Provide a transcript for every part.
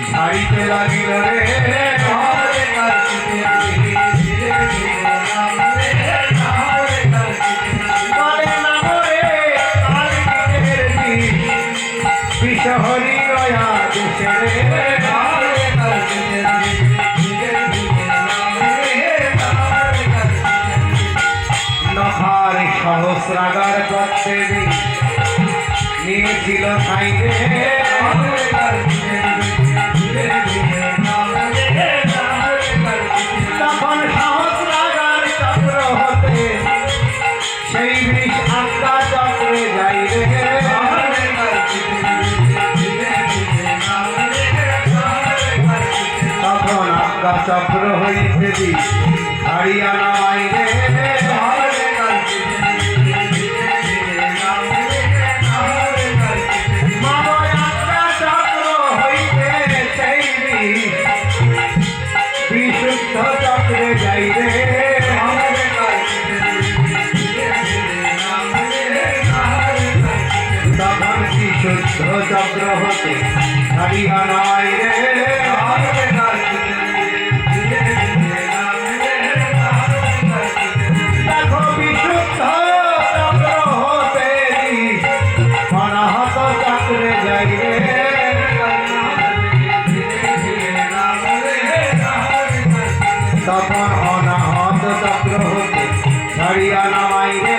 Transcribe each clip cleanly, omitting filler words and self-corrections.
ঝাড়িতে লাগিল রে বিশহরি রয়া দেশে নখার সহস্রাগার করতে নিয়েছিল সাইডে তখন সহস্রাগার চক্র হতে সেই বিষ আজ্ঞা চক্রে যাই রে তখন আজ্ঞা চক্র হইতে দি হারিয়ানা বাইরে চক্রে যাই রে তখন কি শুদ্ধ চক্র হতে হরিয়ানায় রে দেখো বিশুদ্ধ চক্র হতে অনাহত চক্রে যাই রে তখন অনাহত চক্র হতে হরিয়ানা মাইরে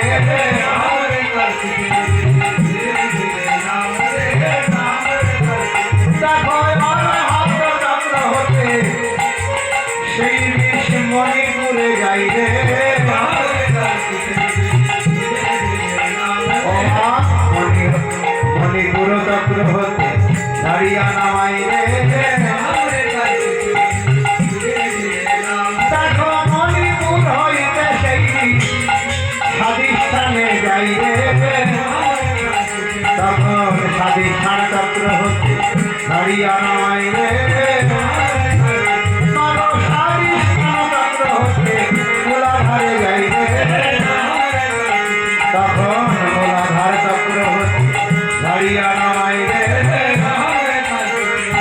দেখো অনাহত চক্র হতে সেই বিষ মণিপুরে যাই রে মণিপুর চক্র হতে হরিয়ানা মাইরে স্বাধিষ্ঠানে যাই রে তখন স্বাধিষ্ঠান চক্র হতে হরিয়ানা মাইরে স্বাধিষ্ঠান চক্র হতে মূলাধারে যাই রে তখন মূলাধার চক্র হতে হরিয়ানা মাইরে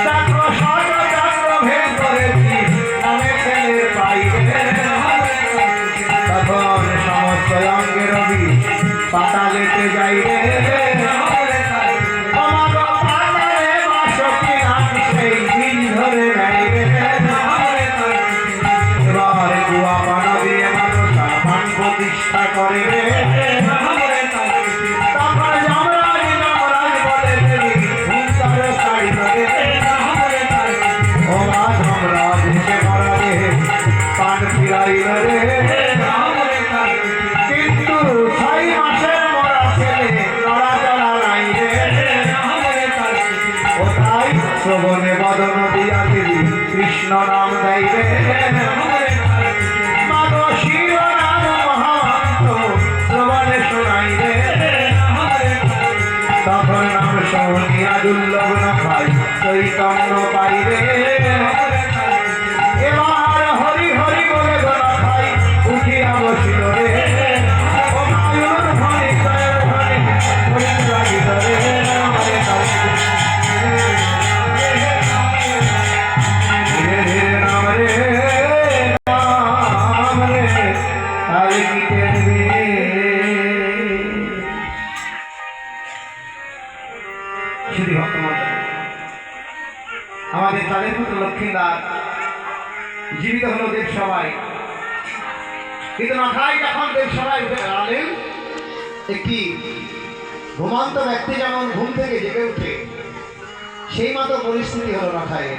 দেখো শত চক্র ভেদ করেছি নামে ছেলে পাইরে তখন সমস্ত অঙ্গের রবি পাতালেতে যাই রে সেই দিন ধরে যাই রে এবার গুয়া পানা দিয়ে মানুষ মান প্রতিষ্ঠা করে রে তখন যমরাজ যমরাজ বলে দেবী ভূতার শাড়ি ধরে ও মা যমরাজ এসে মরা রে পান ফিরাইল রে কিন্তু 6 মাসের মরা ছেলে নড়াচড়া নাই রে ও তাই শ্রবণে বদন দিয়া দেবী কৃষ্ণ নাম দেয় রে মাগো শিব নাম মহান্ত শ্রবণে শোনাই রে তখন নাম শুনিয়া দুর্লভ না পাই চৈতন্য পাই রে এবার হরি হরি বলে গলা খাই উঠিয়া বসিল রে ও মায়ুর ভনি কয়ের ভনি হরি লাগিল রে ধীরে ধীরে নাম রে নাম রে তাই কি দেখবি শুধু ভক্তমান আমাদের তাদের পুত্র লক্ষ্মীদার জীবিত হলো দেব সবাই কিন্তু নখাই যখন দেব সবাই উঠে দাঁড়ালেন একটি ঘুমন্ত ব্যক্তি যেমন ঘুম থেকে জেগে উঠে সেই মতো পরিস্থিতি হলো নখায়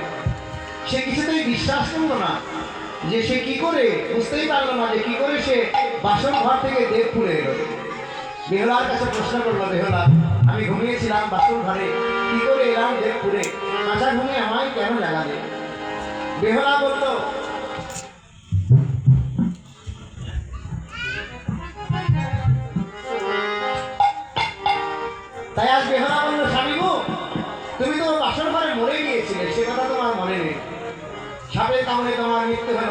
সে কিছুতেই বিশ্বাস করলো না যে সে কি করে বুঝতেই পারলো না যে কি করে সে বাসন ঘর থেকে দেবপুরে এলো বেহলার কাছে প্রশ্ন করলো বেহলা আমি ঘুমিয়েছিলাম বাসন ঘরে কি করে এলাম দেবপুরে কাঁচা ঘুমিয়ে আমায় কেন জাগালে বেহলা বলল তাই আজ বেহারা বলল, স্বামী গো, তুমি তো বাসর ঘরে মরে গিয়েছিলে, সে কথা তোমার মনে নেই। সাপের কামড়ে তোমার মৃত্যু হলো।